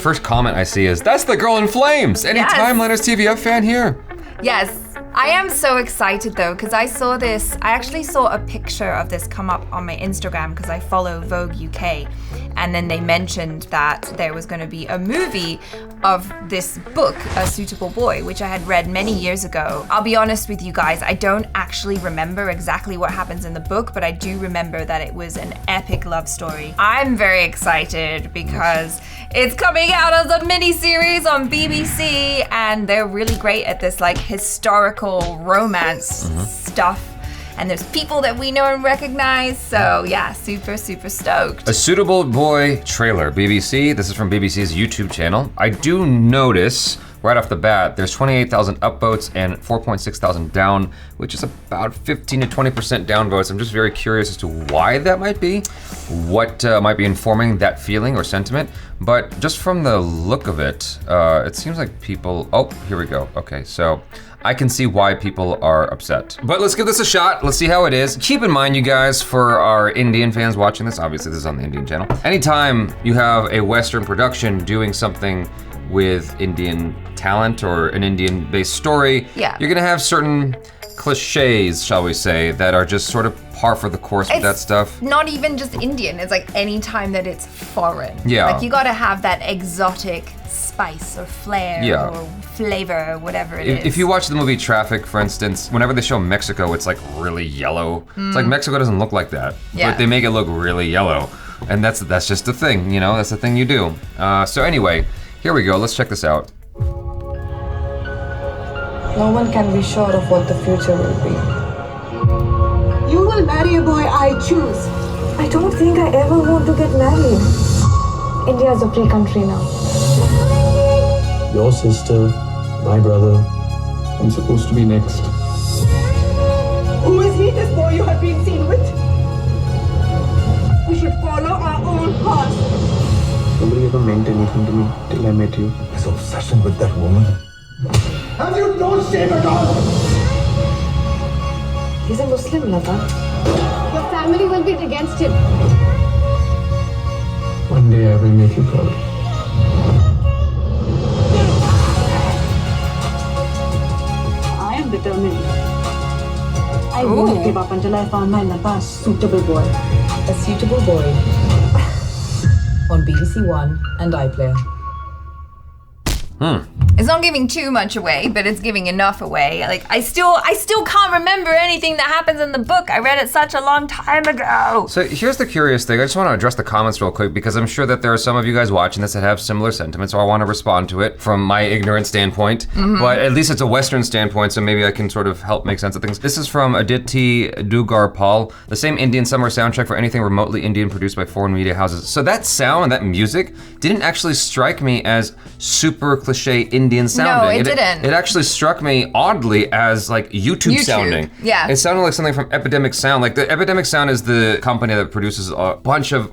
first comment I see is, that's the girl in flames. Anytime Leonard's TVF fan here. Yes. I am so excited though, because I actually saw a picture of this come up on my Instagram because I follow Vogue UK, and then they mentioned that there was going to be a movie of this book, A Suitable Boy, which I had read many years ago. I'll be honest with you guys, I don't actually remember exactly what happens in the book, but I do remember that it was an epic love story. I'm very excited because it's coming out as a mini-series on BBC, and they're really great at this like historical romance stuff. And there's people that we know and recognize, so yeah, super, super stoked. A Suitable Boy trailer, BBC. This is from BBC's YouTube channel. I do notice right off the bat, there's 28,000 upvotes and 4.6 thousand down, which is about 15 to 20% downvotes. I'm just very curious as to why that might be, what might be informing that feeling or sentiment. But just from the look of it, it seems like people, oh, here we go. Okay, so I can see why people are upset. But let's give this a shot. Let's see how it is. Keep in mind, you guys, for our Indian fans watching this, obviously this is on the Indian channel. Anytime you have a Western production doing something with Indian talent or an Indian-based story, you're gonna have certain cliches, shall we say, that are just sort of par for the course with that stuff. Not even just Indian, it's like any time that it's foreign. Yeah. Like you gotta have that exotic spice or flair or flavor or whatever it is. If you watch the movie Traffic, for instance, whenever they show Mexico, it's like really yellow. It's like Mexico doesn't look like that, but they make it look really yellow. And that's just the thing, you know, that's the thing you do. So anyway, here we go, let's check this out. No one can be sure of what the future will be. You will marry a boy I choose. I don't think I ever want to get married. India is a free country now. Your sister, my brother, I'm supposed to be next. Who is he, this boy you have been seen with? We should follow our own hearts. Nobody ever meant anything to me till I met you. His obsession with that woman. Have you no shame at all? He's a Muslim, Lata. Your family will be against him. One day I will make you proud. I am determined. I won't give up until I found my Lata a suitable boy. A Suitable Boy. On BBC One and iPlayer. It's not giving too much away, but it's giving enough away. Like I still can't remember anything that happens in the book. I read it such a long time ago. So here's the curious thing. I just want to address the comments real quick because I'm sure that there are some of you guys watching this that have similar sentiments, so I want to respond to it from my ignorant standpoint. But at least it's a Western standpoint, so maybe I can sort of help make sense of things. This is from Aditi Dugarpal, the same Indian summer soundtrack for anything remotely Indian produced by foreign media houses. So that sound, that music, didn't actually strike me as super cliche Indian sounding. No, it didn't. It actually struck me oddly as like YouTube sounding. Yeah. It sounded like something from Epidemic Sound. Like the Epidemic Sound is the company that produces a bunch of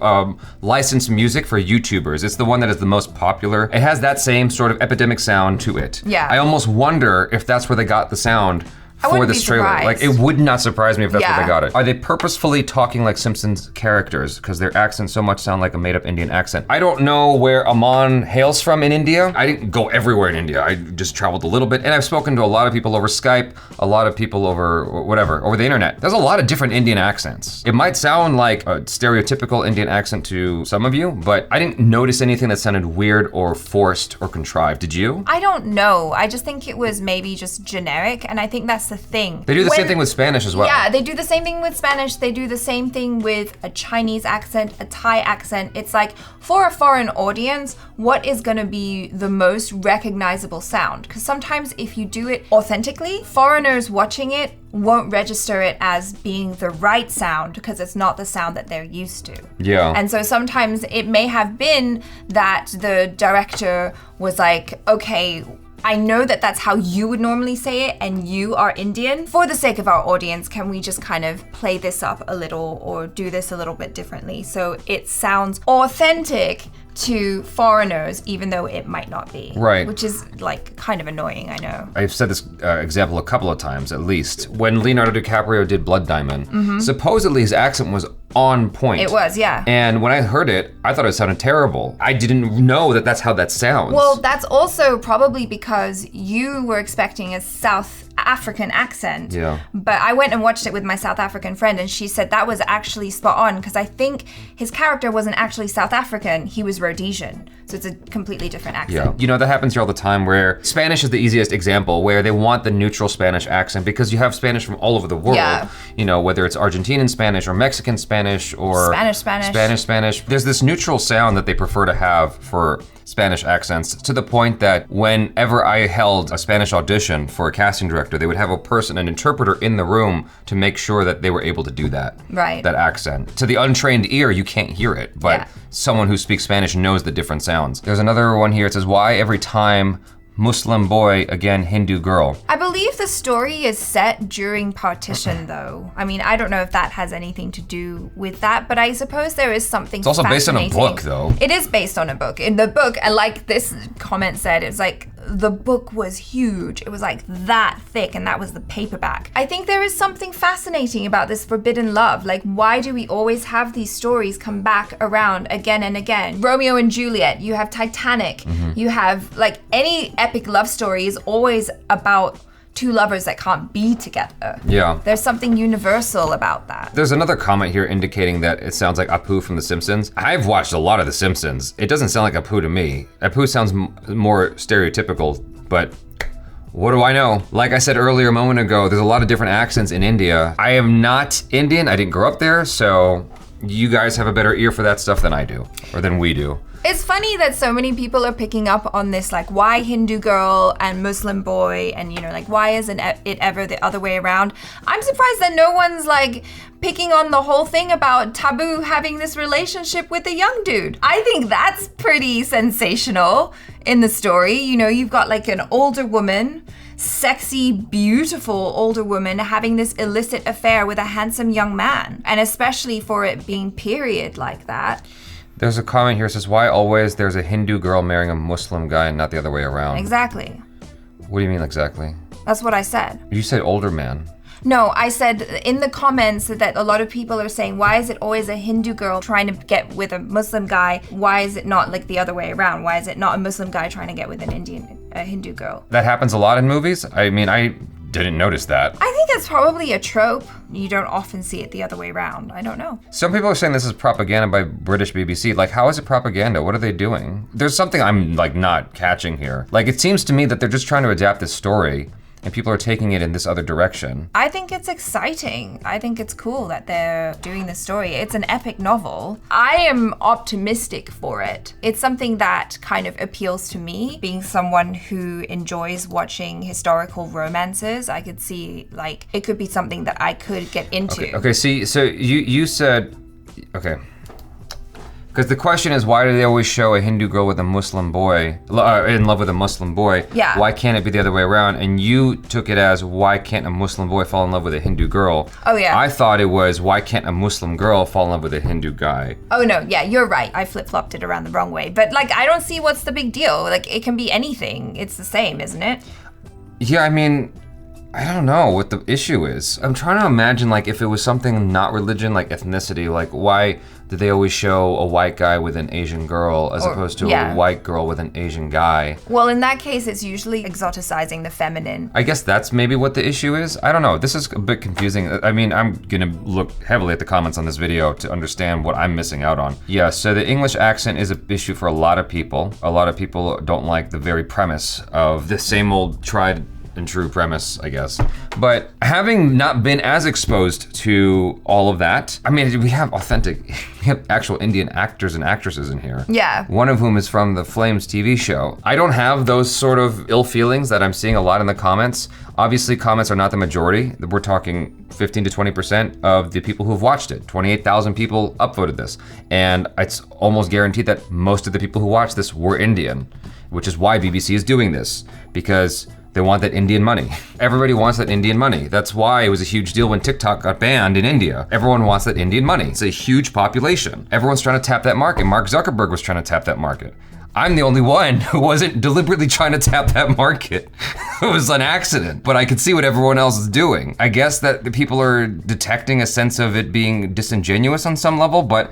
licensed music for YouTubers. It's the one that is the most popular. It has that same sort of Epidemic Sound to it. Yeah. I almost wonder if that's where they got the sound for this trailer. Like it would not surprise me if that's where they got it. Are they purposefully talking like Simpsons characters because their accents so much sound like a made-up Indian accent? I don't know where Aman hails from in India. I didn't go everywhere in India. I just traveled a little bit, and I've spoken to a lot of people over Skype, a lot of people over whatever, over the internet. There's a lot of different Indian accents. It might sound like a stereotypical Indian accent to some of you, but I didn't notice anything that sounded weird or forced or contrived. Did you? I don't know. I just think it was maybe just generic, and I think that's the thing. They do the same thing with Spanish as well. Yeah, they do the same thing with Spanish. They do the same thing with a Chinese accent, a Thai accent. It's like, for a foreign audience, what is gonna be the most recognizable sound? Because sometimes if you do it authentically, foreigners watching it won't register it as being the right sound because it's not the sound that they're used to. Yeah. And so sometimes it may have been that the director was like, okay, I know that that's how you would normally say it and you are Indian. For the sake of our audience, can we just kind of play this up a little or do this a little bit differently so it sounds authentic to foreigners, even though it might not be. Right. Which is like kind of annoying, I know. I've said this example a couple of times at least. When Leonardo DiCaprio did Blood Diamond, supposedly his accent was on point. It was, yeah. And when I heard it, I thought it sounded terrible. I didn't know that that's how that sounds. Well, that's also probably because you were expecting a South African accent. Yeah. But I went and watched it with my South African friend, and she said that was actually spot on, because I think his character wasn't actually South African, he was Rhodesian. So it's a completely different accent. Yeah. You know, that happens here all the time, where Spanish is the easiest example, where they want the neutral Spanish accent because you have Spanish from all over the world. Yeah. You know, whether it's Argentinian Spanish or Mexican Spanish or Spanish. There's this neutral sound that they prefer to have for Spanish accents, to the point that whenever I held a Spanish audition for a casting director, they would have an interpreter in the room to make sure that they were able to do that. Right. That accent. To the untrained ear, you can't hear it, but someone who speaks Spanish knows the different sounds. There's another one here. It says, why every time Muslim boy, again, Hindu girl? I believe the story is set during partition, though. I mean, I don't know if that has anything to do with that, but I suppose there is something It's also based on a book, though. It is based on a book. In the book, and like this comment said, it's like, the book was huge. It was like that thick, and that was the paperback. I think there is something fascinating about this forbidden love. Like, why do we always have these stories come back around again and again? Romeo and Juliet, you have Titanic, you have, like, any epic love story is always about two lovers that can't be together. Yeah. There's something universal about that. There's another comment here indicating that it sounds like Apu from The Simpsons. I've watched a lot of The Simpsons. It doesn't sound like Apu to me. Apu sounds more stereotypical, but what do I know? Like I said earlier a moment ago, there's a lot of different accents in India. I am not Indian, I didn't grow up there, so you guys have a better ear for that stuff than I do, or than we do. It's funny that so many people are picking up on this, like, why Hindu girl and Muslim boy, and, you know, like, why isn't it ever the other way around? I'm surprised that no one's, like, picking on the whole thing about Tabu having this relationship with a young dude. I think that's pretty sensational in the story. You know, you've got, like, an older woman, sexy, beautiful older woman having this illicit affair with a handsome young man, and especially for it being period like that. There's a comment here that says, why always there's a Hindu girl marrying a Muslim guy and not the other way around? Exactly. What do you mean exactly? That's what I said. You said older man. No, I said in the comments that a lot of people are saying, why is it always a Hindu girl trying to get with a Muslim guy? Why is it not like the other way around? Why is it not a Muslim guy trying to get with a Hindu girl? That happens a lot in movies. I mean, I didn't notice that. I think it's probably a trope. You don't often see it the other way around. I don't know. Some people are saying this is propaganda by British BBC. Like, how is it propaganda? What are they doing? There's something I'm, like, not catching here. Like, it seems to me that they're just trying to adapt this story, and people are taking it in this other direction. I think it's exciting. I think it's cool that they're doing this story. It's an epic novel. I am optimistic for it. It's something that kind of appeals to me. Being someone who enjoys watching historical romances, I could see, like, it could be something that I could get into. Okay, see, so you said, okay. Because the question is, why do they always show a Hindu girl with a Muslim boy, in love with a Muslim boy? Yeah. Why can't it be the other way around? And you took it as, why can't a Muslim boy fall in love with a Hindu girl? Oh, yeah. I thought it was, why can't a Muslim girl fall in love with a Hindu guy? Oh, no, yeah, you're right. I flip-flopped it around the wrong way. But, like, I don't see what's the big deal. Like, it can be anything. It's the same, isn't it? Yeah, I mean, I don't know what the issue is. I'm trying to imagine, like, if it was something not religion, like ethnicity, like, why did they always show a white guy with an Asian girl as opposed to a white girl with an Asian guy? Well, in that case, it's usually exoticizing the feminine. I guess that's maybe what the issue is. I don't know. This is a bit confusing. I mean, I'm gonna look heavily at the comments on this video to understand what I'm missing out on. Yeah, so the English accent is an issue for a lot of people. A lot of people don't like the very premise of the same old tried and true premise, I guess. But having not been as exposed to all of that, I mean, we have actual Indian actors and actresses in here. Yeah. One of whom is from the Flames TV show. I don't have those sort of ill feelings that I'm seeing a lot in the comments. Obviously, comments are not the majority. We're talking 15 to 20% of the people who've watched it. 28,000 people upvoted this. And it's almost guaranteed that most of the people who watched this were Indian, which is why BBC is doing this, because they want that Indian money. Everybody wants that Indian money. That's why it was a huge deal when TikTok got banned in India. Everyone wants that Indian money. It's a huge population. Everyone's trying to tap that market. Mark Zuckerberg was trying to tap that market. I'm the only one who wasn't deliberately trying to tap that market. It was an accident, but I could see what everyone else is doing. I guess that the people are detecting a sense of it being disingenuous on some level, but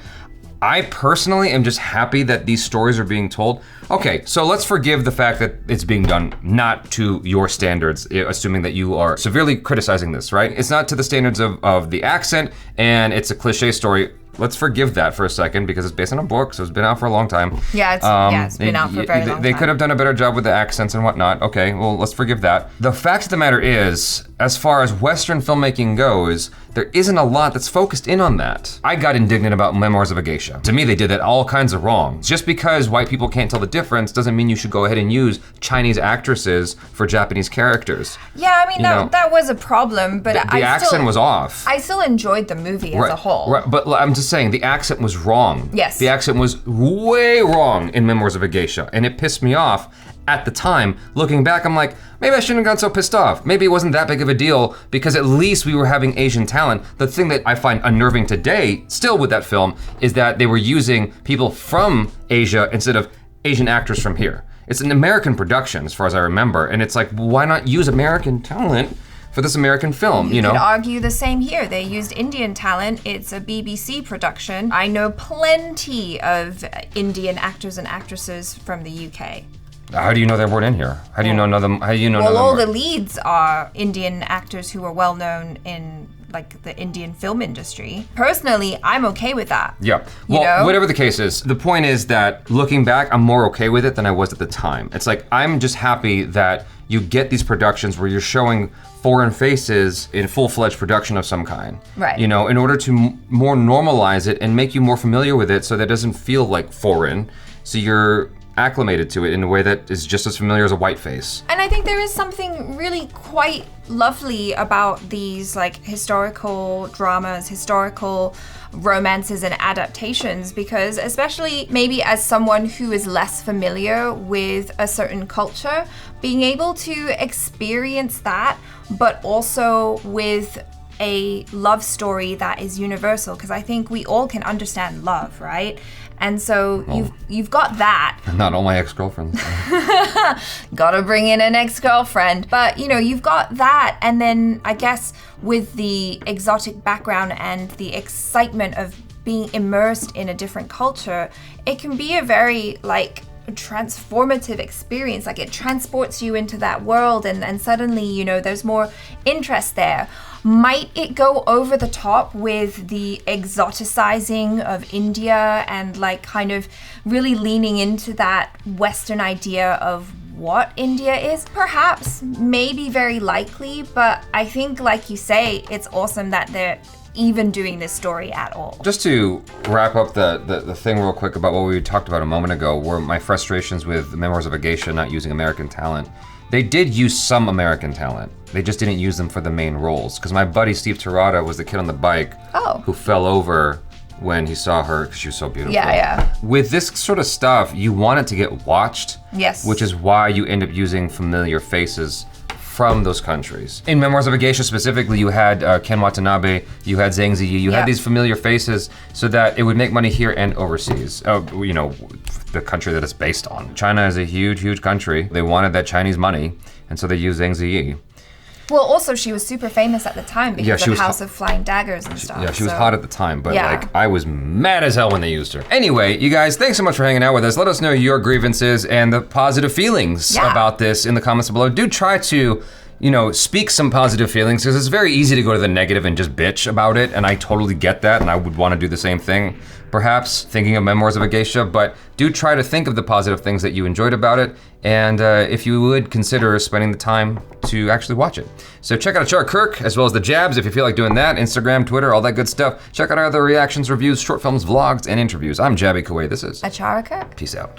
I personally am just happy that these stories are being told. Okay, so let's forgive the fact that it's being done not to your standards, assuming that you are severely criticizing this, right? It's not to the standards of the accent, and it's a cliche story. Let's forgive that for a second because it's based on a book, so it's been out for a long time. Yeah, it's been out for a very long time. They could have done a better job with the accents and whatnot. Okay, well, let's forgive that. The fact of the matter is, as far as Western filmmaking goes, there isn't a lot that's focused in on that. I got indignant about Memoirs of a Geisha. To me, they did that all kinds of wrong. Just because white people can't tell the difference doesn't mean you should go ahead and use Chinese actresses for Japanese characters. Yeah, I mean, that was a problem, but the accent was off. I still enjoyed the movie as a whole. Right, but I'm just saying, the accent was wrong. Yes. The accent was way wrong in Memoirs of a Geisha, and it pissed me off at the time. Looking back, I'm like, maybe I shouldn't have gotten so pissed off. Maybe it wasn't that big of a deal because at least we were having Asian talent. The thing that I find unnerving today, still with that film, is that they were using people from Asia instead of Asian actors from here. It's an American production, as far as I remember, and it's like, why not use American talent for this American film, you know? You could argue the same here. They used Indian talent. It's a BBC production. I know plenty of Indian actors and actresses from the UK. How do you know they weren't in here? How do you know them? How do you know? Well, all the leads are Indian actors who are well known in like the Indian film industry. Personally, I'm okay with that. Yeah. Well, whatever the case is, the point is that looking back, I'm more okay with it than I was at the time. It's like I'm just happy that you get these productions where you're showing foreign faces in full-fledged production of some kind. Right. You know, in order to more normalize it and make you more familiar with it so that it doesn't feel like foreign. So you're acclimated to it in a way that is just as familiar as a white face. And I think there is something really quite lovely about these like historical dramas, historical romances and adaptations, because especially maybe as someone who is less familiar with a certain culture, being able to experience that, but also with a love story that is universal, because I think we all can understand love, right? And so you've got that. Not all my ex-girlfriends. Gotta bring in an ex-girlfriend. But you've got that, and then I guess with the exotic background and the excitement of being immersed in a different culture, it can be a very transformative experience. Like it transports you into that world, and suddenly there's more interest there. Might it go over the top with the exoticizing of India and kind of really leaning into that Western idea of what India is? Perhaps, maybe very likely, but I think, like you say, it's awesome that they're even doing this story at all. Just to wrap up the thing real quick about what we talked about a moment ago, were my frustrations with Memoirs of a Geisha not using American talent. They did use some American talent. They just didn't use them for the main roles. Because my buddy Steve Terada was the kid on the bike who fell over when he saw her because she was so beautiful. Yeah. With this sort of stuff, you want it to get watched. Yes. Which is why you end up using familiar faces from those countries. In Memoirs of a Geisha specifically, you had Ken Watanabe, you had Zhang Ziyi, you had these familiar faces so that it would make money here and overseas. The country that it's based on. China is a huge, huge country. They wanted that Chinese money, and so they used Zhang Ziyi. Well, also she was super famous at the time because of House of Flying Daggers and stuff. Yeah, she was hot at the time, but I was mad as hell when they used her. Anyway, you guys, thanks so much for hanging out with us. Let us know your grievances and the positive feelings about this in the comments below. Do try to, speak some positive feelings, because it's very easy to go to the negative and just bitch about it, and I totally get that, and I would want to do the same thing, perhaps, thinking of Memoirs of a Geisha, but do try to think of the positive things that you enjoyed about it, and if you would consider spending the time to actually watch it. So check out ACHARA KIRK, as well as the Jabs, if you feel like doing that, Instagram, Twitter, all that good stuff. Check out our other reactions, reviews, short films, vlogs, and interviews. I'm Jaby Koay. This is ACHARA KIRK. Peace out.